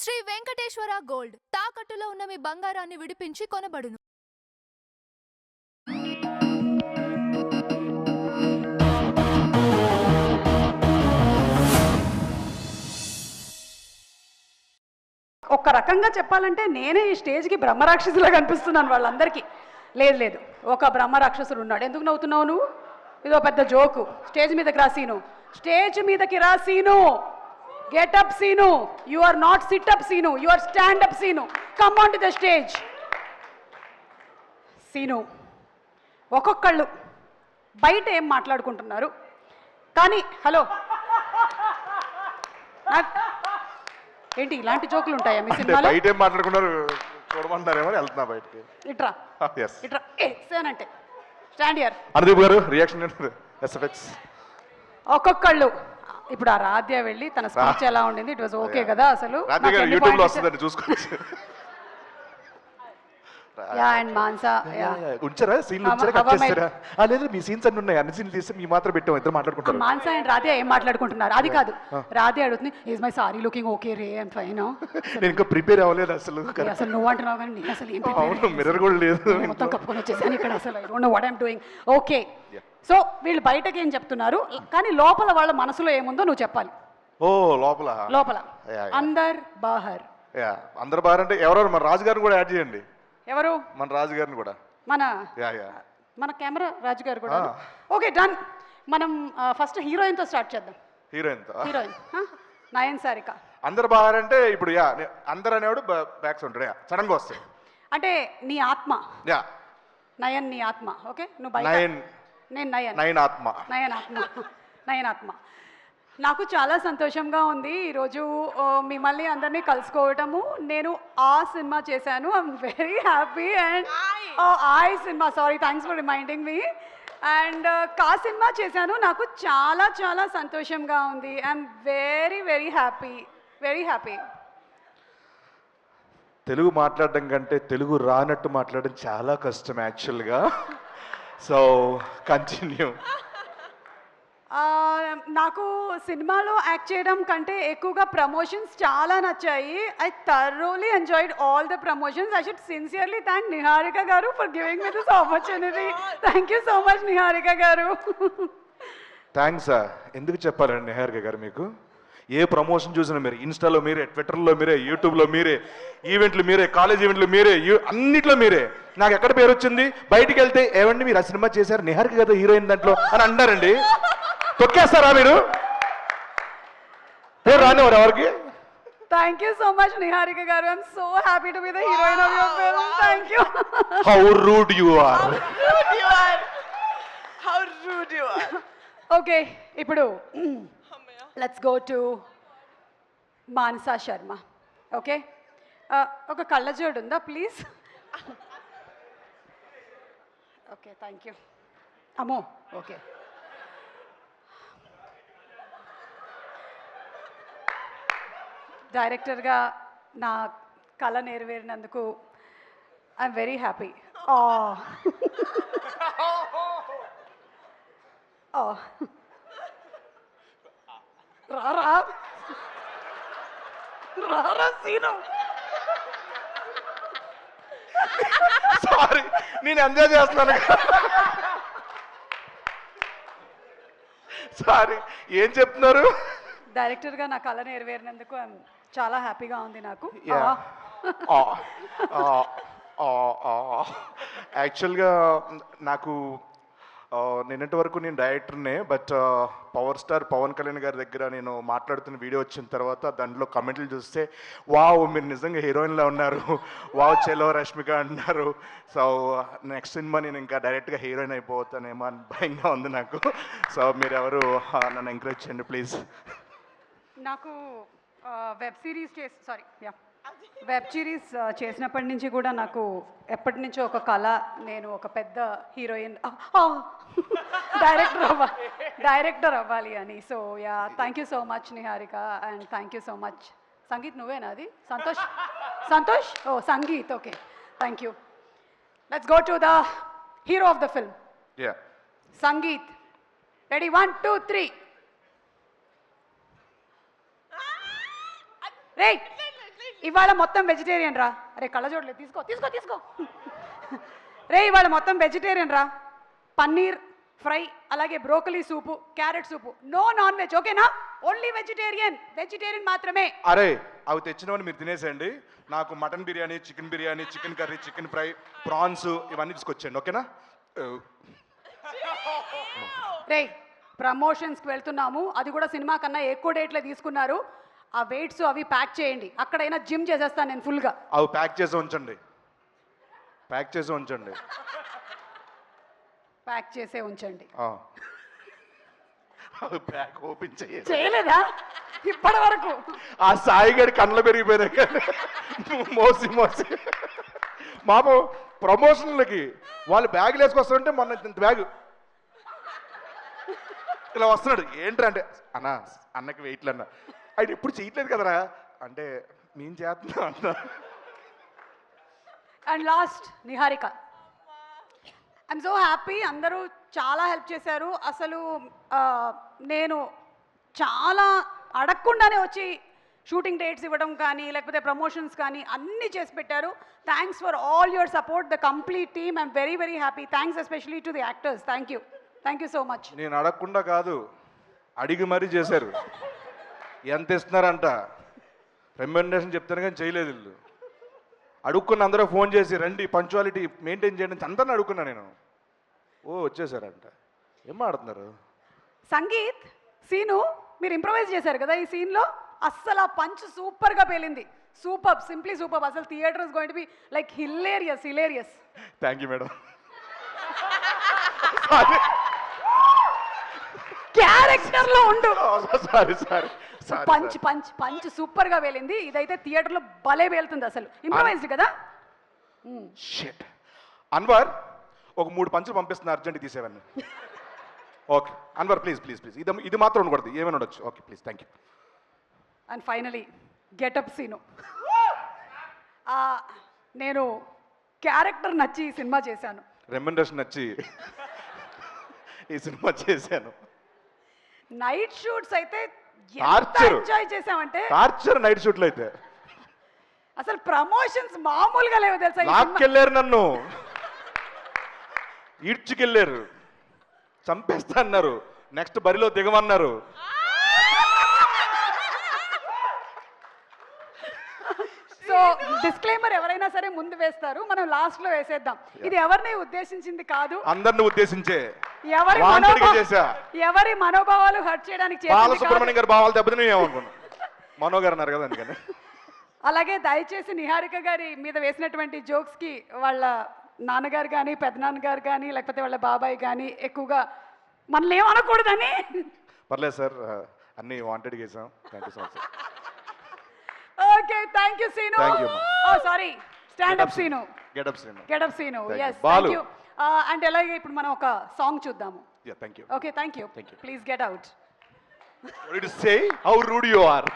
Shri Venkateswara gold తాకట్టులో ఉన్న మీ బంగారాన్ని విడిపించి కొనబడును. ఒక రకంగా చెప్పాలంటే నేనే ఈ స్టేజ్కి బ్రహ్మరాక్షసులా కనిపిస్తున్నాను వాళ్ళందరికీ. లేదు లేదు, ఒక బ్రహ్మరాక్షసుడు ఉన్నాడు. ఎందుకు నవ్వుతున్నావు నువ్వు? ఇదో పెద్ద జోకు. స్టేజ్ మీదకి రా సీను, స్టేజ్ మీదకి రా Seenu. Get up Seenu, you are not sit up Seenu, you are stand up Seenu. Come on to the stage Seenu. ఒక్కొక్కళ్ళు బయట ఏం మాట్లాడుకుంటున్నారు కానీ హలో ఏంటి ఇలాంటి జోకులు ఉంటాయా మీ సినిమాలో? బయట ఏం మాట్లాడుకున్నారు చూడమంటారేమో వెళ్తున్నా బయటకి. ఇట్రా ఇట్రా అంటే స్టాండ్ హియర్. అనుదీప్ గారు రియాక్షన్ ఎస్ఎఫ్ఎక్స్. ఒక్కొక్కళ్ళు ఇప్పుడు ఆ రాధ్య వెళ్ళి తన స్పీచ్ ఎలా ఉండింది, ఇట్ వాజ్ ఓకే కదా? అసలు యూట్యూబ్ లో వస్తుందండి చూసుకోవచ్చు. యా అండ్ మాన్సా ఉంచారా సీన్లు ఉంచారా కట్ చేస్తారా? లేదు మీ సీన్స్ అన్ని ఉన్నాయి, అన్ని సీన్లు తీస్తే మీ మాత్రం పెట్టాం, ఇద్దరు మాట్లాడుకుంటారు. మాన్సా అండ్ రాధ్య ఏం మాట్లాడుకుంటున్నారు అది కాదు. రాధ్య అడుగుతుంది is my sorry looking okay ray and fine. నేను ఇంకా ప్రిపేర్ అవ్వలేదు అసలు. అసలు నువ్వు అంటున్నావు కానీ నేను అసలు ఏం అవును, మిర్రర్ కూడా లేదు, మొత్తం కప్పుకొని వచ్చేసాను ఇక్కడ. అసలు I don't know what I'm doing. Okay, so వీళ్ళు బయటకి ఏం చెప్తున్నారు కానీ లోపల వాళ్ళ మనసులో ఏముందో నువ్వు చెప్పాలి. ఓ లోపల లోపల అందర్ బాహర్. అందరు బాగా అంటే ఎవరెవరు? మన రాజు గారిని కూడా యాడ్ చేయండి. ఎవరు? మన రాజు గారిని కూడా. మన కెమెరా రాజు గారు కూడా. Okay done. మనం ఫస్ట్ హీరోయిన్ తో స్టార్ట్ చేద్దాం. హీరోయిన్ నయన్ సారిక. అందరు బాగా అంటే ఇప్పుడు అందరు అనేవాడు బ్యాక్ సౌండ్ సడన్ గా వస్తాయి అంటే నీ ఆత్మ. నయన్ నీ ఆత్మ. ఓకే నువ్వు బయట. నేను నయన్ ఆత్మ. నయన్ ఆత్మ. నాకు చాలా సంతోషంగా ఉంది ఈరోజు మిమ్మల్ని అందరినీ కలుసుకోవటము. నేను ఆ సినిమా చేశాను, I'm very happy. And cinema, sorry, thanks for reminding me. And కా సినిమా చేశాను, నాకు చాలా చాలా సంతోషంగా ఉంది. I'm very very happy, very happy. Telugu మాట్లాడడం కంటే తెలుగు రానట్టు మాట్లాడడం చాలా కష్టం యాక్చువల్గా. So continue. నాకు సినిమాలో యాక్ట్ చేయడం కంటే ఎక్కువగా ప్రమోషన్స్ చాలా నచ్చాయి. I thoroughly enjoyed all the promotions. I should sincerely thank Niharika garu for giving me this opportunity. Thank you so much Niharika గారు. థ్యాంక్స్. ఎందుకు చెప్పాలండి నిహారిక గారు, మీకు ఏ ప్రమోషన్ చూసినా మీరే, ఇన్స్టాలో మీరే, ట్విట్టర్లో మీరే, యూట్యూబ్లో మీరే, ఈవెంట్లు మీరే, కాలేజ్ ఈవెంట్లు మీరే, అన్నిట్లో మీరే. నాకు ఎక్కడ పేరు వచ్చింది, బయటికి వెళ్తే ఏమండి మీరు ఆ సినిమా చేశారు, నిహారిక కదా హీరోయిన్ దాంట్లో అని అన్నారండి. తొక్కేస్తారా మీరు? పేరు రానివారు ఎవరికి? Thank you so much Niharika garu. I'm so happy to be the heroine of your film. Thank you. How rude you are. How rude you are. Okay, ipudu let's go to Mansa Sharma. Okay, oka kallajodu unda please. Okay, thank you. Amo, okay. డైరెక్టర్గా నా కళ నెరవేరినందుకు I'm very happy. రారా scene. Sorry, నేను enjoy చేస్తున్నాను. Sorry, ఏం చెప్తున్నారు? డైరెక్టర్గా నా కళ నెరవేరినందుకు చాలా హ్యాపీగా ఉంది నాకు. యాక్చువల్గా నాకు నిన్నటి వరకు నేను డైరెక్టర్నే, but power star Pawan Kalyan గారి దగ్గర నేను మాట్లాడుతున్న వీడియో వచ్చిన తర్వాత దాంట్లో కమెంట్లు చూస్తే వావ్ మీరు నిజంగా హీరోయిన్లా ఉన్నారు, వావ్ చెలో రష్మిక అంటున్నారు. సో నెక్స్ట్ సినిమా నేను ఇంకా డైరెక్ట్గా హీరోయిన్ అయిపోతానేమో అని భయంగా ఉంది నాకు. సో మీరు ఎవరు నన్ను ఎంకరేజ్ చేయండి ప్లీజ్. నాకు వెబ్ సిరీస్ చేసినప్పటి నుంచి కూడా నాకు ఎప్పటి నుంచో ఒక కళ, నేను ఒక పెద్ద హీరోయిన్ డైరెక్టర్ అవ్వాలి అని. So yeah, thank you so much Niharika and thank you so much. Sangeet నువ్వేనా అది? సంతోష్ ఓ Sangeet. Okay, thank you. Let's go to the hero of the film. Sangeet. Ready, 1 2 3. రేయ్ ఇవాళ మొత్తం వెజిటేరియన్ రా. అరే కళ్ళజోడలేదు, తీసుకో తీసుకో తీసుకో. రే ఇవాళ మొత్తం వెజిటేరియన్ రా. పన్నీర్ ఫ్రై, అలాగే బ్రోకలీ సూపు, క్యారెట్ సూపు, నో నాన్ వెజ్, ఓకేనా? ఓన్లీ వెజిటేరియన్, వెజిటేరియన్ మాత్రమే. అరే అవి తెచ్చినవని మీరు తినేసేయండి. నాకు mutton biryani, chicken biryani, chicken curry, chicken fry, prawns ఇవన్నీ తీసుకొచ్చేయండి, ఓకేనా? రే ప్రమోషన్స్కి వెళ్తున్నాము, అది కూడా సినిమా కన్నా ఎక్కువ డేట్లే తీసుకున్నారు. ఆ వెయిట్స్ అవి ప్యాక్ చేయండి. అక్కడైనా జిమ్ చేసేస్తాను నేను ఫుల్గా. అవి ప్యాక్ చేసి ఉంచండి, ప్యాక్ చేసి ఉంచండి. ప్యాక్ చేసే ఉంచండి. అవి ప్యాక్ ఓపెన్ చేయలేదా ఇప్పటి వరకు? ఆ సాయిగడి కళ్ళ పెరిగిపోయినాయి కానీ మోసి మోసి మాపు ప్రమోషన్లకి వాళ్ళు బ్యాగులు వేసుకొస్తారంటే మొన్న ఇంత బ్యాగు ఇలా వస్తున్నాడు. ఏంట్రా అంటే అన్న అన్నకి వెయిట్లు అన్న, ఆయన ఎప్పుడు చేయట్లేదు కదరా అంటే నేను చేస్తున్నా అన్న. And last Niharika. I'm so happy, అందరూ చాలా హెల్ప్ చేశారు. అసలు నేను చాలా అడగకుండానే వచ్చి షూటింగ్ డేట్స్ ఇవ్వడం కానీ లేకపోతే ప్రమోషన్స్ కానీ అన్నీ చేసి పెట్టారు. Thanks for all your support, the complete team. I'm very very happy. Thanks especially to the actors. Thank you so much. నేను అడగకుండా కాదు, అడిగి మరీ చేశారు. ఎంత ఇస్తున్నారంట రెమ్యునరేషన్ చెప్తాను కానీ చేయలేదు వీళ్ళు. అడుక్కున్న అందరూ ఫోన్ చేసి రండి పంచువాలిటీ మెయింటైన్ చేయండి అందరిని అడుక్కున్నా నేను. ఓ వచ్చేసారంట. ఏం ఆడుతున్నారు? సంగీత్ సీను మీరు ఇంప్రవైజ్ చేశారు కదా ఈ సీన్లో, అస్సలు ఆ పంచ్ సూపర్గా పేలింది. Super, simply super. అసలు theatre is going to be like hilarious. Thank you madam. Character లో ఉండు. సారీ పంచ్ సూపర్ గా వేలింది. ఇదైతే థియేటర్ లో భలే వేలుతుంది. అసలు ఇంప్రవైజ్డ్ కదా. షిట్ అన్వర్ ఒక 3 పంచులు పంపిస్తున్నా, అర్జెంట్ తీసేవన్నీ. Okay Anwar please please please, ఇది మాత్రం ఉండకూడదు, ఏమైనా ఉండొచ్చు. Okay please thank you. And finally getup Seenu. నేను క్యారెక్టర్ నచ్చి ఈ సినిమా చేశాను, రెమ్యునరేషన్ నచ్చి ఈ సినిమా చేశాను. నైట్ షూట్స్ అయితే టార్చర్ ఎంజాయ్ చేసామంటే టార్చర్. నైట్ షూట్లు అయితే అసలు ప్రమోషన్స్ మామూలుగా లేవు తెలుసా. లాక్కెళ్ళారు, నన్ను ఈడ్చుకెళ్ళారు, చంపేస్తా అన్నారు, నెక్స్ట్ బరిలో దిగమన్నారు. సో డిస్క్లైమర్ ఎవరైనా సరే ముందు వేస్తారు, మనం లాస్ట్ లో వేసేద్దాం. ఇది ఎవరిని ఉద్దేశించింది కాదు, అందరిని ఉద్దేశించే ఎవరి మనోభావాలు హర్ట్ చేయడానికి. బాలసుబ్రహ్మణ్యం గారి భావాలు దెబ్బతిని ఏమనుకున్నా, మనో గారు అన్నారు కదా అందుకని. అలాగే దయచేసి నిహారిక గారి మీద వేసినటువంటి జోక్స్ కి వాళ్ళ నాన్నగారు కానీ పెద్దనాన్నగారు కానీ లేకపోతే వాళ్ళ బాబాయ్ కానీ ఎక్కువగా మనల్ని ఏమనకూడదని. పర్లేదు సార్, అన్ని వాంటెడ్ చేసాం. Thank you so much. Okay thank you Seenu. Sorry stand up Seenu, get up Seenu. yes thank you. And అలాగే ఇప్పుడు మనం ఒక సాంగ్ చూద్దాము. Thank you. Okay thank you. Please get out. What did you say? How rude you are.